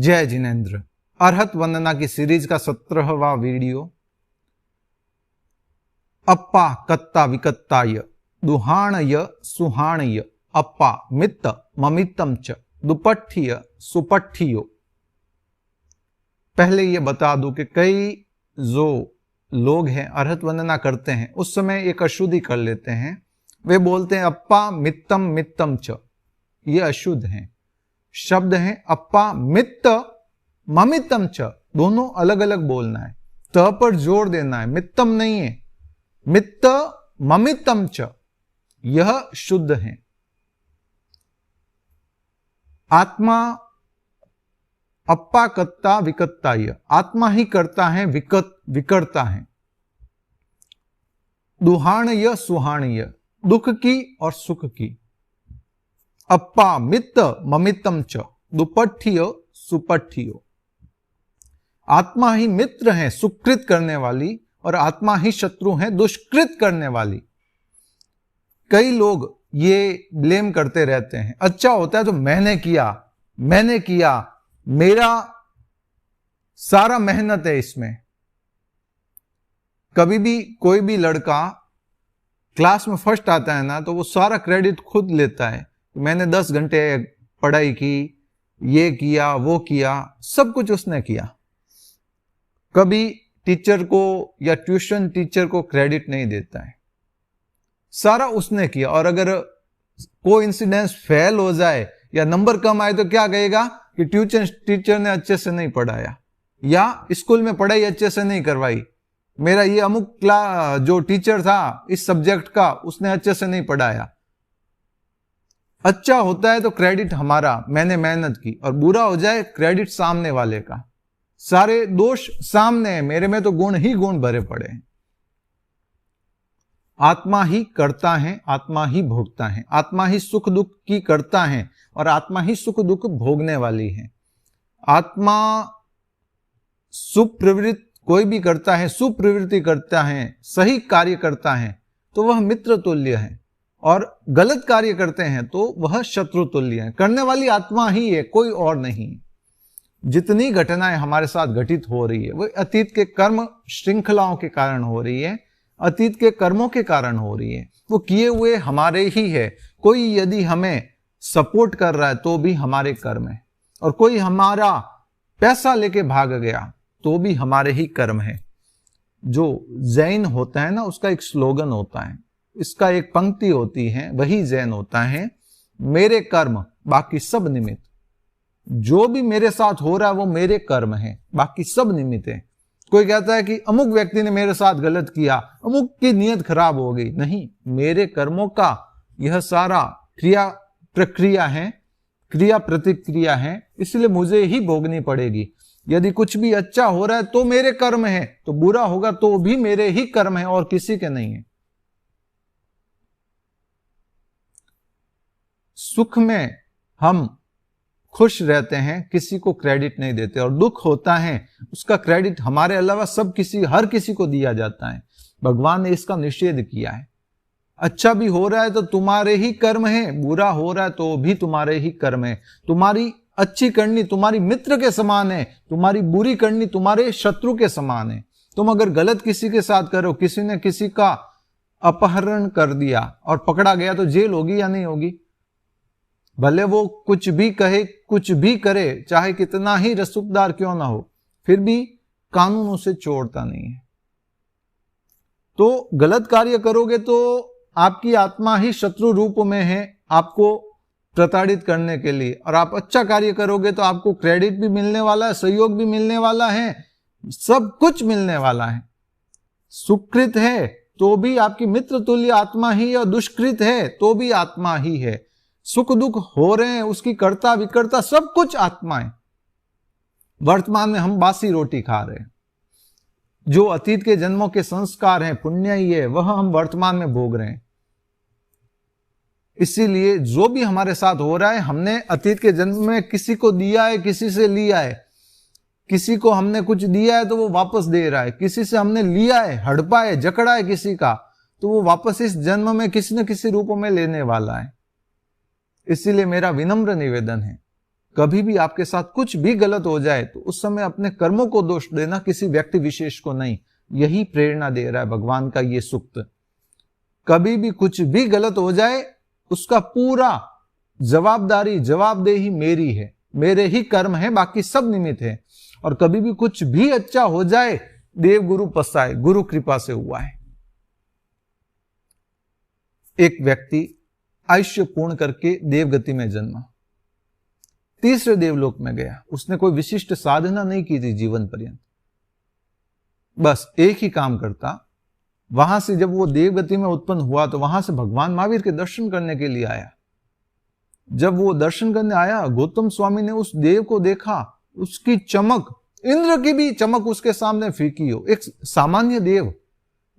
जय जिनेन्द्र। अर्हत वंदना की सीरीज का 17वां वीडियो। अप्पा कत्ता विकत्ताय दुहाणय सुहाणय अप्पा मित्त ममित्तम च दुपट्ठिय सुपट्ठियो। पहले ये बता दूं कि कई जो लोग हैं अर्हत वंदना करते हैं उस समय एक अशुद्धि कर लेते हैं। वे बोलते हैं अप्पा मित्तम मित्तम च, ये अशुद्ध हैं। शब्द हैं अप्पा मित्त ममित्तम च, दोनों अलग अलग बोलना है, त पर जोर देना है, मित्तम नहीं है। मित्त ममित्तम च, यह शुद्ध है। आत्मा अप्पा कत्ता विकत्ताय, आत्मा ही करता है, विकर्ता है। दुहाणय सुहाणय, दुख की और सुख की। अप्पा मित्त ममित्तम च दुपट्ठिय सुपट्ठियो। आत्मा ही मित्र है सुकृत करने वाली और आत्मा ही शत्रु है दुष्कृत करने वाली। कई लोग ये ब्लेम करते रहते हैं, अच्छा होता है तो मैंने किया, मेरा सारा मेहनत है इसमें। कभी भी कोई भी लड़का क्लास में फर्स्ट आता है ना तो वो सारा क्रेडिट खुद लेता है। मैंने 10 घंटे पढ़ाई की, ये किया, वो किया, सब कुछ उसने किया। कभी टीचर को या ट्यूशन टीचर को क्रेडिट नहीं देता है, सारा उसने किया। और अगर कोइंसिडेंस फेल हो जाए या नंबर कम आए तो क्या कहेगा कि ट्यूशन टीचर ने अच्छे से नहीं पढ़ाया या स्कूल में पढ़ाई अच्छे से नहीं करवाई, मेरा ये अमुक जो टीचर था इस सब्जेक्ट का उसने अच्छे से नहीं पढ़ाया। अच्छा होता है तो क्रेडिट हमारा, मैंने मेहनत की, और बुरा हो जाए क्रेडिट सामने वाले का। सारे दोष सामने हैं, मेरे में तो गुण ही गुण भरे पड़े हैं। आत्मा ही करता है, आत्मा ही भोगता है, आत्मा ही सुख दुख की करता है और आत्मा ही सुख दुख भोगने वाली है। आत्मा सुप्रवृत्ति कोई भी करता है, सुप्रवृत्ति करता है, सही कार्य करता है तो वह मित्र तुल्य है, और गलत कार्य करते हैं तो वह शत्रु तुल्य है। करने वाली आत्मा ही है, कोई और नहीं। जितनी घटनाएं हमारे साथ घटित हो रही है वो अतीत के कर्म श्रृंखलाओं के कारण हो रही है, अतीत के कर्मों के कारण हो रही है। वो किए हुए हमारे ही है। कोई यदि हमें सपोर्ट कर रहा है तो भी हमारे कर्म है, और कोई हमारा पैसा लेके भाग गया तो भी हमारे ही कर्म है। जो जैन होता है ना उसका एक स्लोगन होता है, इसका एक पंक्ति होती है, वही जैन होता है, मेरे कर्म बाकी सब निमित्त। जो भी मेरे साथ हो रहा है वो मेरे कर्म है, बाकी सब निमित्त है। कोई कहता है कि अमुक व्यक्ति ने मेरे साथ गलत किया, अमुक की नीयत खराब हो गई, नहीं, मेरे कर्मों का यह सारा क्रिया प्रक्रिया है, क्रिया प्रतिक्रिया है, इसलिए मुझे ही भोगनी पड़ेगी। यदि कुछ भी अच्छा हो रहा है तो मेरे कर्म है, तो बुरा होगा तो भी मेरे ही कर्म है और किसी के नहीं है। सुख में हम खुश रहते हैं, किसी को क्रेडिट नहीं देते, और दुख होता है उसका क्रेडिट हमारे अलावा हर किसी को दिया जाता है। भगवान ने इसका निषेध किया है। अच्छा भी हो रहा है तो तुम्हारे ही कर्म है, बुरा हो रहा है तो भी तुम्हारे ही कर्म है। तुम्हारी अच्छी करनी तुम्हारी मित्र के समान है, तुम्हारी बुरी करनी तुम्हारे शत्रु के समान है। तुम अगर गलत किसी के साथ करो, किसी ने किसी का अपहरण कर दिया और पकड़ा गया तो जेल होगी या नहीं होगी? भले वो कुछ भी कहे, कुछ भी करे, चाहे कितना ही रसूखदार क्यों ना हो, फिर भी कानून उसे छोड़ता नहीं है। तो गलत कार्य करोगे तो आपकी आत्मा ही शत्रु रूप में है आपको प्रताड़ित करने के लिए, और आप अच्छा कार्य करोगे तो आपको क्रेडिट भी मिलने वाला है, सहयोग भी मिलने वाला है, सब कुछ मिलने वाला है। सुकृत है तो भी आपकी मित्र तुल्य आत्मा ही, और दुष्कृत है तो भी आत्मा ही है। सुख दुख हो रहे हैं, उसकी कर्ता विकर्ता सब कुछ आत्मा है। वर्तमान में हम बासी रोटी खा रहे हैं, जो अतीत के जन्मों के संस्कार हैं, पुण्य ही है, वह हम वर्तमान में भोग रहे हैं। इसीलिए जो भी हमारे साथ हो रहा है, हमने अतीत के जन्म में किसी को दिया है, किसी से लिया है। किसी को हमने कुछ दिया है तो वो वापस दे रहा है, किसी से हमने लिया है, हड़पा है, जकड़ा है किसी का, तो वो वापस इस जन्म में किसी न किसी रूप में लेने वाला है। इसीलिए मेरा विनम्र निवेदन है, कभी भी आपके साथ कुछ भी गलत हो जाए तो उस समय अपने कर्मों को दोष देना, किसी व्यक्ति विशेष को नहीं। यही प्रेरणा दे रहा है भगवान का ये सूक्त। कभी भी कुछ भी गलत हो जाए उसका पूरा जवाबदेही मेरी है, मेरे ही कर्म है, बाकी सब निमित्त है। और कभी भी कुछ भी अच्छा हो जाए, देव गुरु पसाए, गुरु कृपा से हुआ है। एक व्यक्ति आयुष्य पूर्ण करके देवगति में जन्मा, तीसरे देवलोक में गया। उसने कोई विशिष्ट साधना नहीं की थी जीवन पर्यंत, बस एक ही काम करता। वहां से जब वो देवगति में उत्पन्न हुआ तो वहां से भगवान महावीर के दर्शन करने के लिए आया। जब वो दर्शन करने आया, गौतम स्वामी ने उस देव को देखा, उसकी चमक, इंद्र की भी चमक उसके सामने फीकी हो। एक सामान्य देव,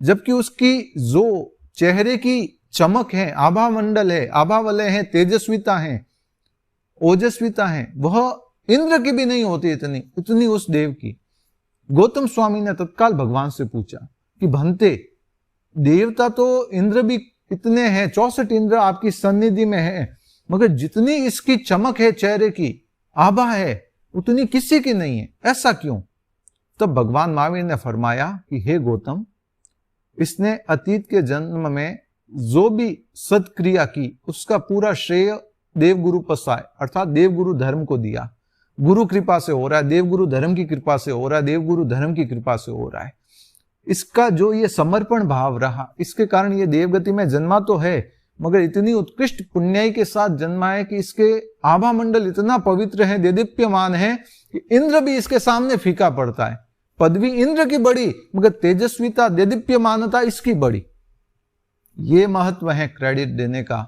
जबकि उसकी जो चेहरे की चमक है, आभा मंडल है, आभा वलय है, तेजस्विता है, ओजस्विता है, वह इंद्र की भी नहीं होती इतनी उस देव की। गौतम स्वामी ने तत्काल भगवान से पूछा कि भंते, देवता तो इंद्र भी इतने हैं, 64 इंद्र आपकी सन्निधि में है, मगर जितनी इसकी चमक है, चेहरे की आभा है, उतनी किसी की नहीं है, ऐसा क्यों? तब भगवान महावीर ने फरमाया कि हे गौतम, इसने अतीत के जन्म में जो भी सत्क्रिया की उसका पूरा श्रेय देवगुरु पसाए अर्थात देवगुरु धर्म को दिया। गुरु कृपा से हो रहा है, देवगुरु धर्म की कृपा से हो रहा है, देवगुरु धर्म की कृपा से हो रहा है। इसका जो ये समर्पण भाव रहा, इसके कारण ये देवगति में जन्मा तो है, मगर इतनी उत्कृष्ट पुण्याई के साथ जन्मा है कि इसके आभा मंडल इतना पवित्र है, देदीप्यमान है कि इंद्र भी इसके सामने फीका पड़ता है। पदवी इंद्र की बड़ी, मगर तेजस्विता, देदीप्यमानता इसकी बड़ी। ये महत्व है क्रेडिट देने का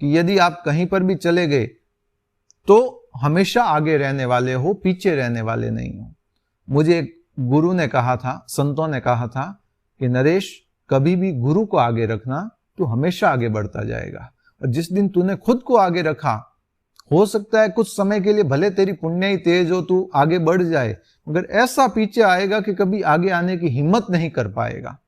कि यदि आप कहीं पर भी चले गए तो हमेशा आगे रहने वाले हो, पीछे रहने वाले नहीं हो। मुझे एक गुरु ने कहा था, संतों ने कहा था कि नरेश, कभी भी गुरु को आगे रखना, तू हमेशा आगे बढ़ता जाएगा। और जिस दिन तूने खुद को आगे रखा, हो सकता है कुछ समय के लिए भले तेरी पुण्य तेज हो, तू आगे बढ़ जाए, मगर ऐसा पीछे आएगा कि कभी आगे आने की हिम्मत नहीं कर पाएगा।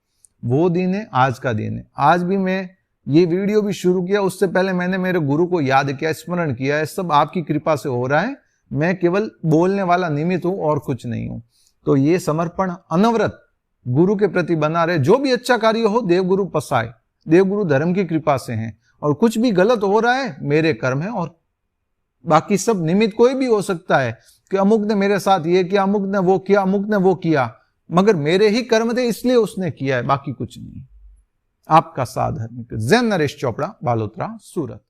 वो दिन है, आज का दिन है। आज भी मैं ये वीडियो भी शुरू किया, उससे पहले मैंने मेरे गुरु को याद किया, स्मरण किया है। सब आपकी कृपा से हो रहा है, मैं केवल बोलने वाला निमित्त हूं और कुछ नहीं हूं। तो ये समर्पण अनवरत गुरु के प्रति बना रहे। जो भी अच्छा कार्य हो, देवगुरु पसाए, देवगुरु धर्म की कृपा से हैं। और कुछ भी गलत हो रहा है, मेरे कर्म है, और बाकी सब निमित्त कोई भी हो सकता है कि अमुक ने मेरे साथ ये किया, अमुक ने वो किया, अमुक ने वो किया, मगर मेरे ही कर्म थे इसलिए उसने किया है, बाकी कुछ नहीं। आपका साधर्मिक जैन नरेश चोपड़ा, बालोतरा, सूरत।